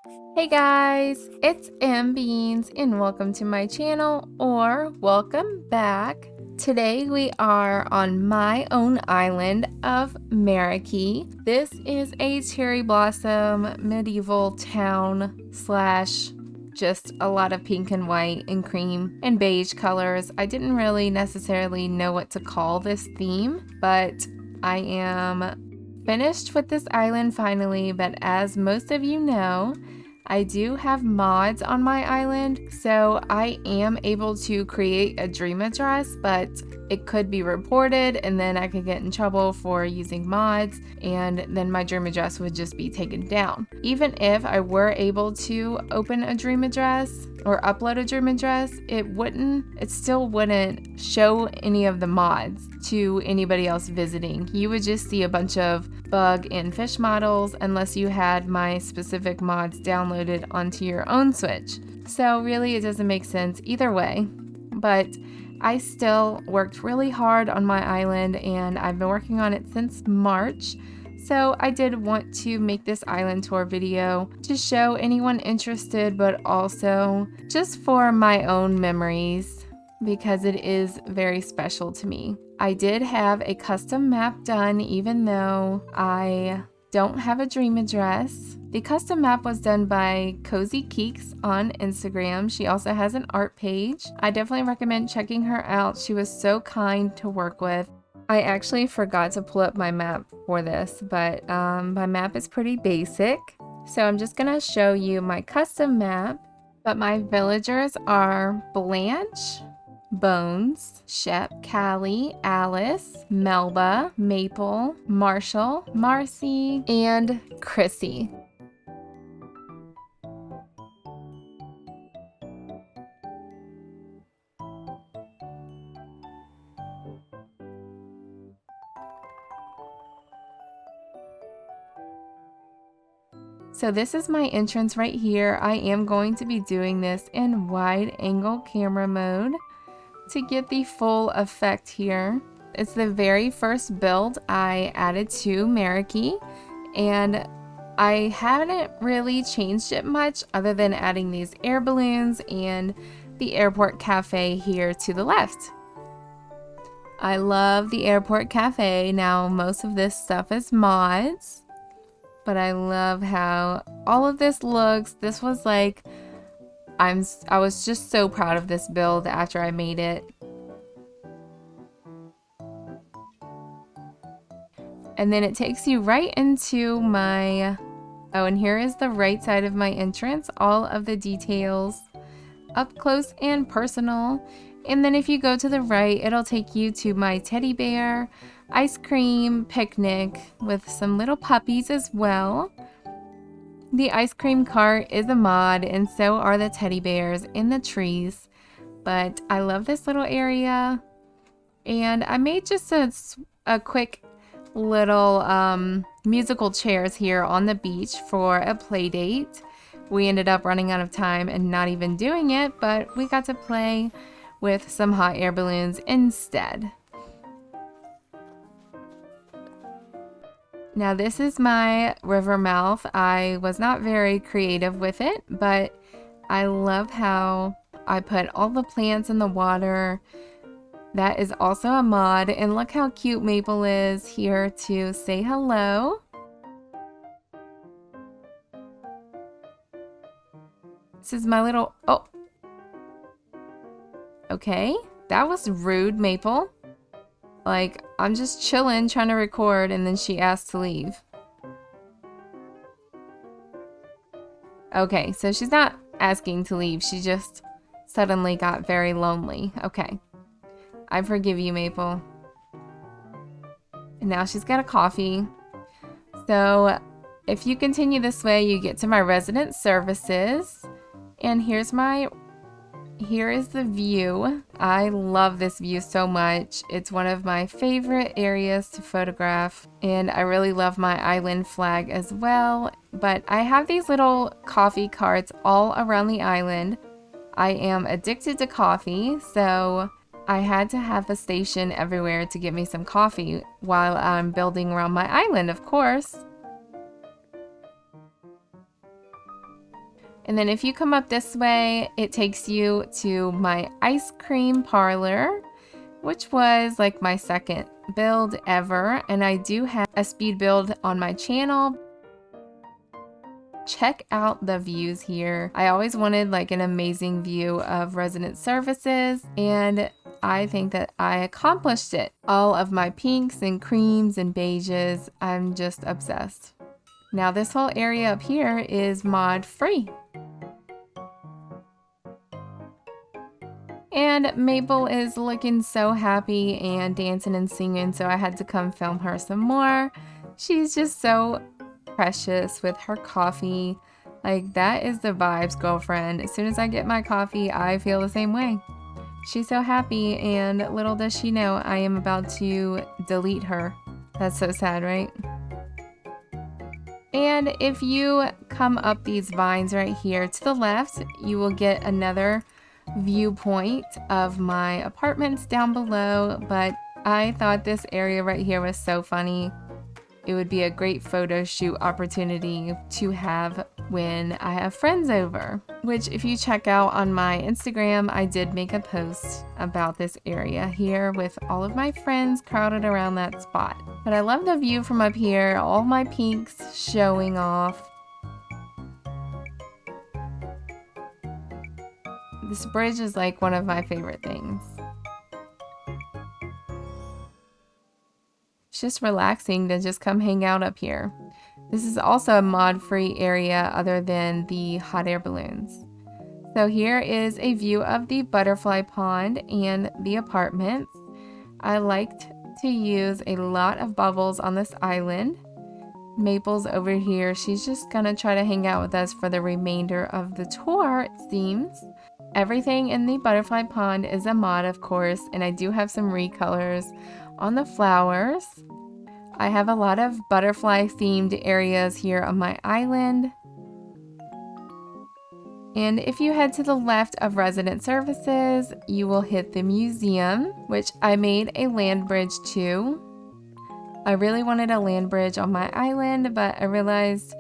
Hey guys, it's M Beans and welcome to my channel, or welcome back. Today we are on my own island of Marikey. This is a cherry blossom medieval town slash just a lot of pink and white and cream and beige colors. I didn't really necessarily know what to call this theme, but I am finished with this island finally. But as most of you know, I do have mods on my island, so I am able to create a dream address, but it could be reported and then I could get in trouble for using mods, and then my dream address would just be taken down. Even if I were able to open a dream address or upload a dream address, it still wouldn't show any of the mods to anybody else visiting. You would just see a bunch of bug and fish models unless you had my specific mods downloaded onto your own Switch. So really it doesn't make sense either way, but I still worked really hard on my island and I've been working on it since March. So I did want to make this island tour video to show anyone interested, but also just for my own memories because it is very special to me. I did have a custom map done even though I don't have a dream address. The custom map was done by Cozy Keeks on Instagram. She also has an art page. I definitely recommend checking her out. She was so kind to work with. I actually forgot to pull up my map for this, but my map is pretty basic. So I'm just gonna show you my custom map. But my villagers are Blanche, Bones, Shep, Callie, Alice, Melba, Maple, Marshall, Marcy, and Chrissy. So this is my entrance right here. I am going to be doing this in wide angle camera mode to get the full effect here. It's the very first build I added to Marikey, and I haven't really changed it much other than adding these air balloons and the airport cafe here to the left. I love the airport cafe. Now most of this stuff is mods, but I love how all of this looks. This was like, I was just so proud of this build after I made it. And then it takes you right into my, oh, and here is the right side of my entrance, all of the details up close and personal. And then if you go to the right, it'll take you to my teddy bear ice cream picnic with some little puppies as well. The ice cream cart is a mod, and so are the teddy bears in the trees. But I love this little area, and I made just a quick little musical chairs here on the beach for a play date. We ended up running out of time and not even doing it, but we got to play with some hot air balloons instead. Now this is my river mouth. I was not very creative with it, but I love how I put all the plants in the water. That is also a mod, and look how cute Maple is here to say hello. This is my little, oh. Okay, that was rude, Maple. Like, I'm just chilling, trying to record, and then she asked to leave. Okay, so she's not asking to leave. She just suddenly got very lonely. Okay. I forgive you, Maple. And now she's got a coffee. So, if you continue this way, you get to my resident services. And here is the view. I love this view so much. It's one of my favorite areas to photograph, and I really love my island flag as well. But I have these little coffee carts all around the island. I am addicted to coffee, so I had to have a station everywhere to get me some coffee while I'm building around my island, of course. And then if you come up this way, it takes you to my ice cream parlor, which was like my second build ever. And I do have a speed build on my channel. Check out the views here. I always wanted like an amazing view of resident services, and I think that I accomplished it. All of my pinks and creams and beiges, I'm just obsessed. Now this whole area up here is mod free. And Maple is looking so happy and dancing and singing, so I had to come film her some more. She's just so precious with her coffee. Like, that is the vibes, girlfriend. As soon as I get my coffee, I feel the same way. She's so happy, and little does she know I am about to delete her. That's so sad, right? And if you come up these vines right here to the left, you will get another viewpoint of my apartments down below, but I thought this area right here was so funny. It would be a great photo shoot opportunity to have when I have friends over, which if you check out on my Instagram, I did make a post about this area here with all of my friends crowded around that spot. But I love the view from up here, all my pinks showing off. This bridge is like one of my favorite things. It's just relaxing to just come hang out up here. This is also a mod-free area other than the hot air balloons. So here is a view of the butterfly pond and the apartments. I liked to use a lot of bubbles on this island. Maple's over here. She's just gonna try to hang out with us for the remainder of the tour, it seems. Everything in the butterfly pond is a mod, of course, and I do have some recolors on the flowers. I have a lot of butterfly themed areas here on my island. And if you head to the left of resident services, you will hit the museum, which I made a land bridge to. I really wanted a land bridge on my island, but I realized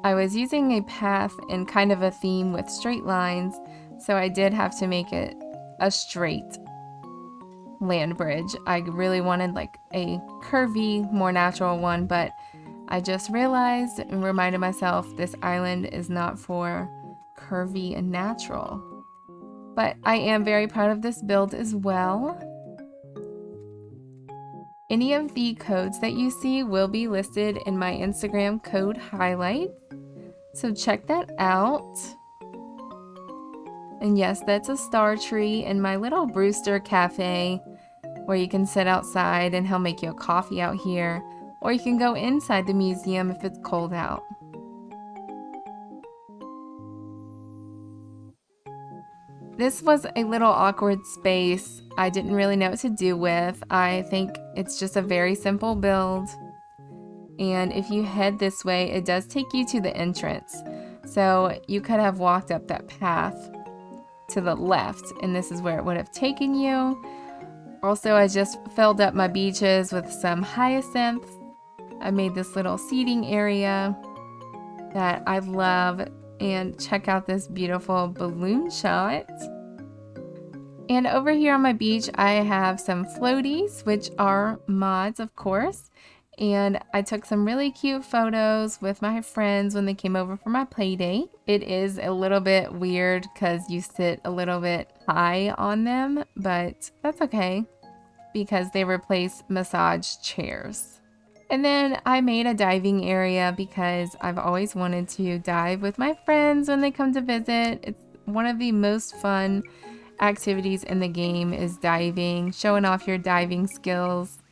I was using a path and kind of a theme with straight lines, so I did have to make it a straight land bridge. I really wanted like a curvy, more natural one, but I just realized and reminded myself this island is not for curvy and natural. But I am very proud of this build as well. Any of the codes that you see will be listed in my Instagram code highlights, so check that out. And yes, that's a star tree in my little Brewster cafe where you can sit outside and he'll make you a coffee out here, or you can go inside the museum if it's cold out. This was a little awkward space. I didn't really know what to do with. I think it's just a very simple build. And if you head this way, it does take you to the entrance. So you could have walked up that path to the left, and this is where it would have taken you. Also, I just filled up my beaches with some hyacinths. I made this little seating area that I love. And check out this beautiful balloon shot. And over here on my beach, I have some floaties, which are mods, of course. And I took some really cute photos with my friends when they came over for my play date. It is a little bit weird because you sit a little bit high on them, but that's okay because they replace massage chairs. And then I made a diving area because I've always wanted to dive with my friends when they come to visit. It's one of the most fun activities in the game is diving, showing off your diving skills.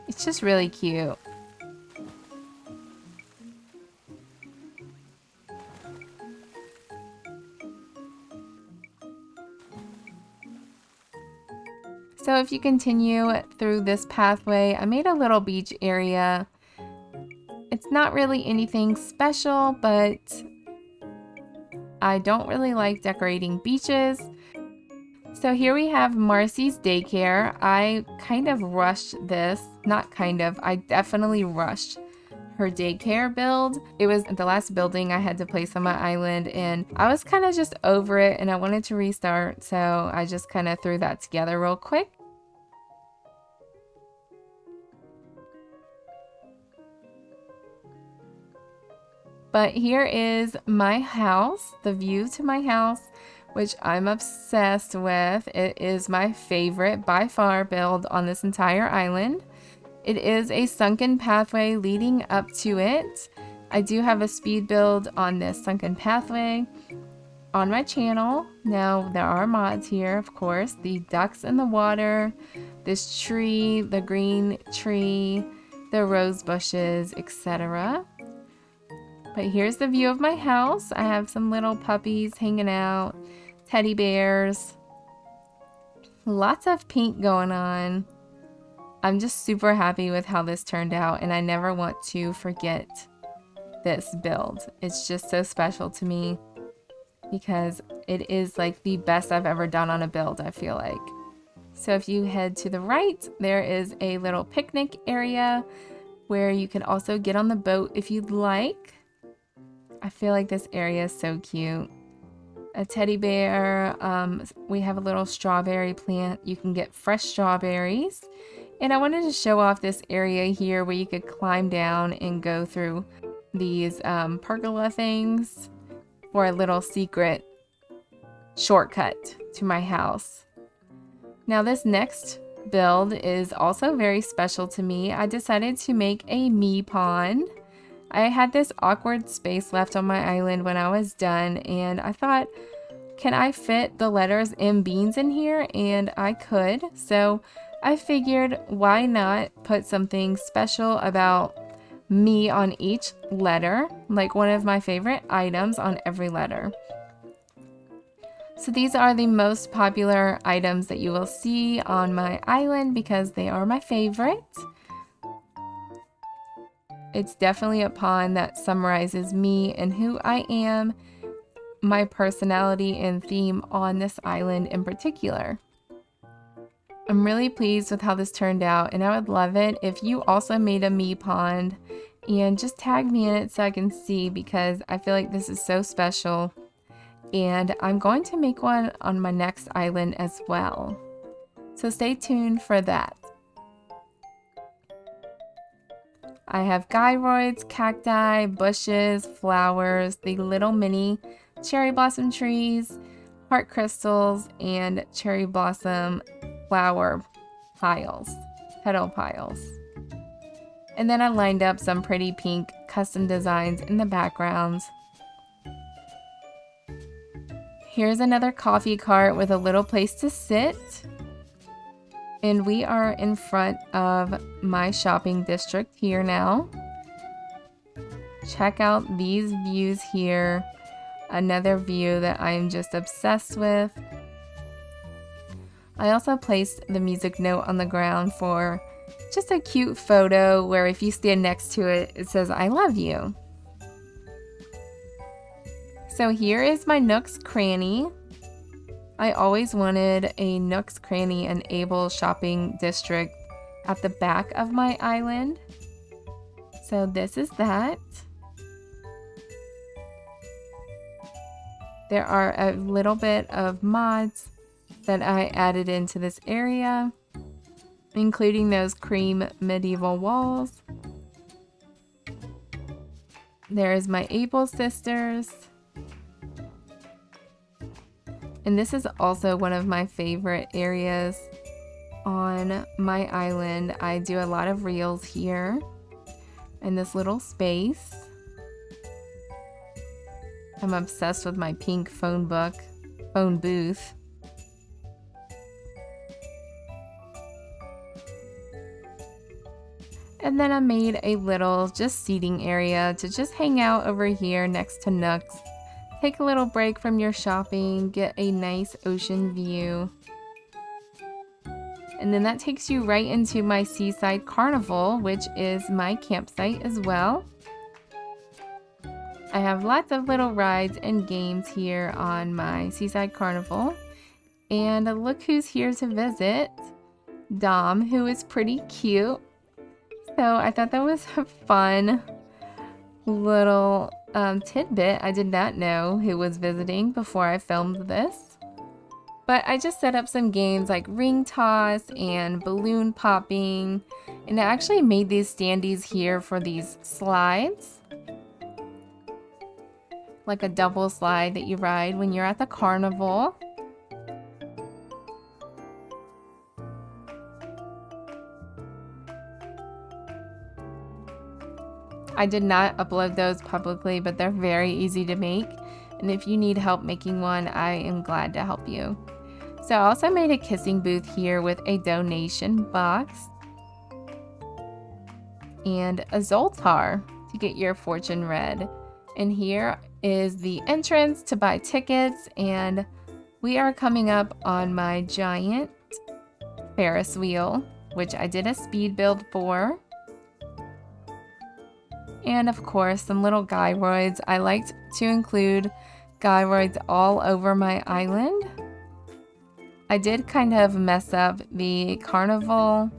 It's just really cute. So if you continue through this pathway, I made a little beach area. It's not really anything special, but I don't really like decorating beaches. So here we have Marcy's daycare. I kind of rushed this, not kind of, I definitely rushed her daycare build. It was the last building I had to place on my island, and I was kind of just over it and I wanted to restart, so I just kind of threw that together real quick. But here is my house, the view to my house, which I'm obsessed with. It is my favorite by far build on this entire island. It is a sunken pathway leading up to it. I do have a speed build on this sunken pathway on my channel. Now there are mods here, of course. The ducks in the water, this tree, the green tree, the rose bushes, etc. But here's the view of my house. I have some little puppies hanging out, teddy bears, lots of pink going on. I'm just super happy with how this turned out, and I never want to forget this build. It's just so special to me because it is like the best I've ever done on a build, I feel like. So if you head to the right, there is a little picnic area where you can also get on the boat if you'd like. I feel like this area is so cute. A teddy bear. We have a little strawberry plant. You can get fresh strawberries. And I wanted to show off this area here where you could climb down and go through these pergola things for a little secret shortcut to my house. Now this next build is also very special to me. I decided to make a me pond. I had this awkward space left on my island when I was done, and I thought, can I fit the letters M Beans in here? And I could. So I figured, why not put something special about me on each letter, like one of my favorite items on every letter. So these are the most popular items that you will see on my island because they are my favorite. It's definitely a pond that summarizes me and who I am, my personality and theme on this island in particular. I'm really pleased with how this turned out, and I would love it if you also made a me pond and just tag me in it so I can see, because I feel like this is so special, and I'm going to make one on my next island as well. So stay tuned for that. I have gyroids, cacti, bushes, flowers, the little mini cherry blossom trees, heart crystals, and cherry blossom flower piles, petal piles. And then I lined up some pretty pink custom designs in the background. Here's another coffee cart with a little place to sit. And we are in front of my shopping district here now. Check out these views here. Another view that I'm just obsessed with. I also placed the music note on the ground for just a cute photo where if you stand next to it, it says, "I love you." So here is my Nook's Cranny. I always wanted a Nook's Cranny and Able shopping district at the back of my island. So this is that. There are a little bit of mods that I added into this area, including those cream medieval walls. There is my Able sisters. And this is also one of my favorite areas on my island. I do a lot of reels here in this little space. I'm obsessed with my pink phone booth. And then I made a little just seating area to just hang out over here next to Nook's. Take a little break from your shopping, get a nice ocean view. And then that takes you right into my Seaside Carnival, which is my campsite as well. I have lots of little rides and games here on my Seaside Carnival. And look who's here to visit. Dom, who is pretty cute. So I thought that was a fun little tidbit. I did not know who was visiting before I filmed this. But I just set up some games like ring toss and balloon popping. And I actually made these standees here for these slides. Like a double slide that you ride when you're at the carnival. I did not upload those publicly, but they're very easy to make. And if you need help making one, I am glad to help you. So I also made a kissing booth here with a donation box and a Zoltar to get your fortune read. And here is the entrance to buy tickets, and we are coming up on my giant Ferris wheel, which I did a speed build for. And of course, some little gyroids. I liked to include gyroids all over my island. I did kind of mess up the carnival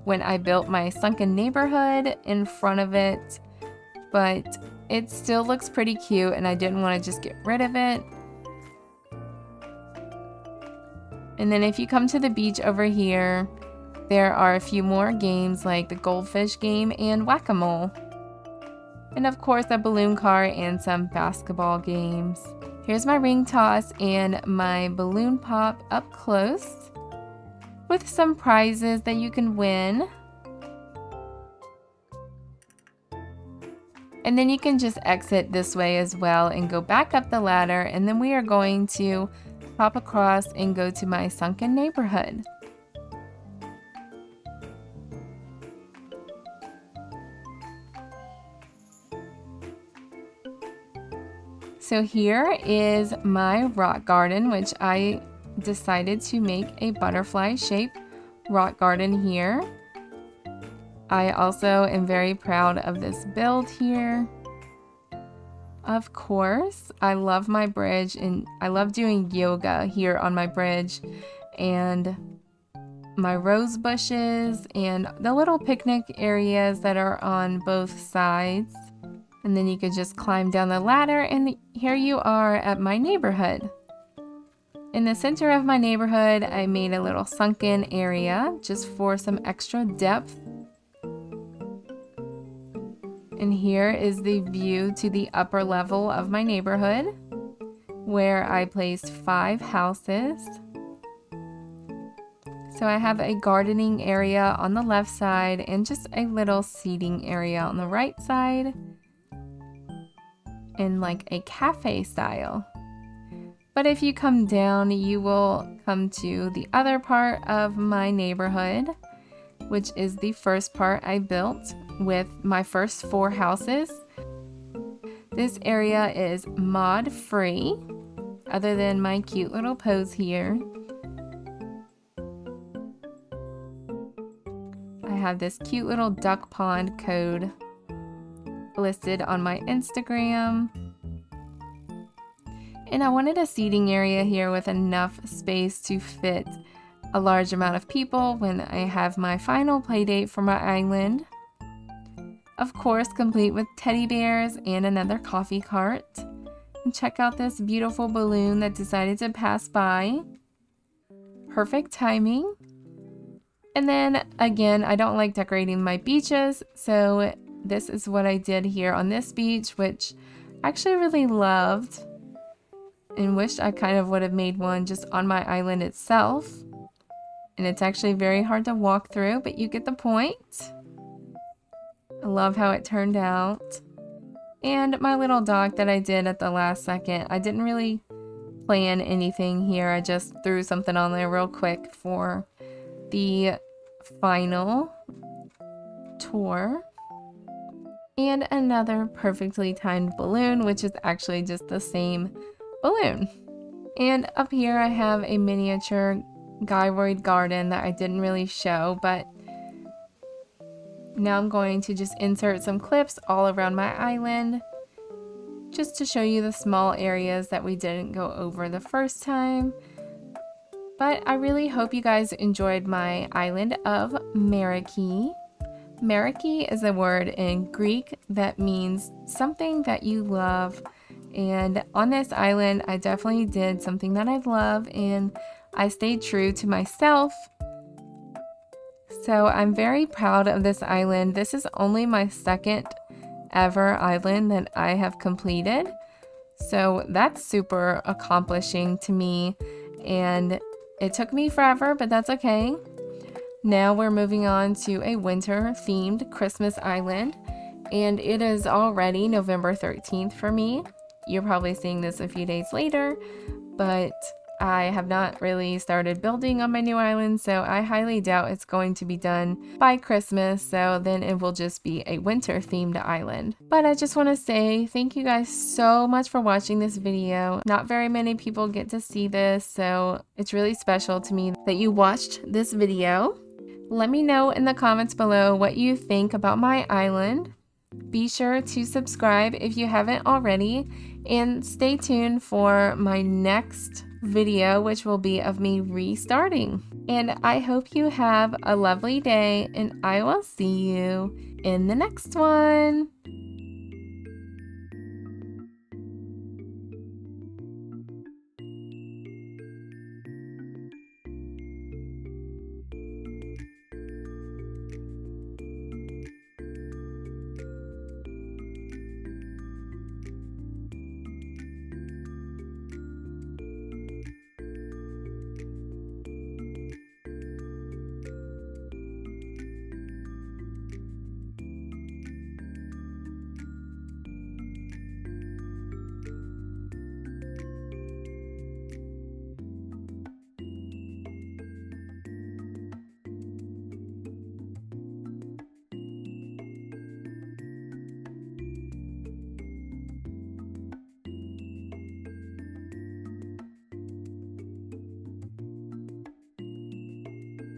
when I built my sunken neighborhood in front of it, but it still looks pretty cute and I didn't want to just get rid of it. And then if you come to the beach over here, there are a few more games like the goldfish game and whack-a-mole. And of course a balloon car and some basketball games. Here's my ring toss and my balloon pop up close with some prizes that you can win. And then you can just exit this way as well and go back up the ladder, and then we are going to pop across and go to my sunken neighborhood. So here is my rock garden, which I decided to make a butterfly shaped rock garden here. I also am very proud of this build here. Of course, I love my bridge and I love doing yoga here on my bridge, and my rose bushes and the little picnic areas that are on both sides. And then you could just climb down the ladder, and here you are at my neighborhood. In the center of my neighborhood, I made a little sunken area just for some extra depth. And here is the view to the upper level of my neighborhood, where I placed 5 houses. So I have a gardening area on the left side and just a little seating area on the right side, in like a cafe style. But if you come down, you will come to the other part of my neighborhood, which is the first part I built with my first 4 houses. This area is mod free, other than my cute little pose here. I have this cute little duck pond code listed on my Instagram. And I wanted a seating area here with enough space to fit a large amount of people when I have my final play date for my island. Of course, complete with teddy bears and another coffee cart. And check out this beautiful balloon that decided to pass by. Perfect timing. And then again, I don't like decorating my beaches, so this is what I did here on this beach, which I actually really loved and wished I kind of would have made one just on my island itself. And it's actually very hard to walk through, but you get the point. I love how it turned out. And my little dock that I did at the last second. I didn't really plan anything here. I just threw something on there real quick for the final tour. And another perfectly timed balloon, which is actually just the same balloon. And up here I have a miniature gyroid garden that I didn't really show, but now I'm going to just insert some clips all around my island just to show you the small areas that we didn't go over the first time. But I really hope you guys enjoyed my island of Marikey. Meriki is a word in Greek that means something that you love. And on this island, I definitely did something that I love, and I stayed true to myself. So I'm very proud of this island. This is only my second ever island that I have completed. So that's super accomplishing to me, and it took me forever, but that's okay. Now we're moving on to a winter themed Christmas island, and it is already November 13th for me. You're probably seeing this a few days later, but I have not really started building on my new island, so I highly doubt it's going to be done by Christmas, so then it will just be a winter themed island. But I just want to say thank you guys so much for watching this video. Not very many people get to see this, so it's really special to me that you watched this video. Let me know in the comments below what you think about my island. Be sure to subscribe if you haven't already, and stay tuned for my next video, which will be of me restarting. And I hope you have a lovely day, and I will see you in the next one.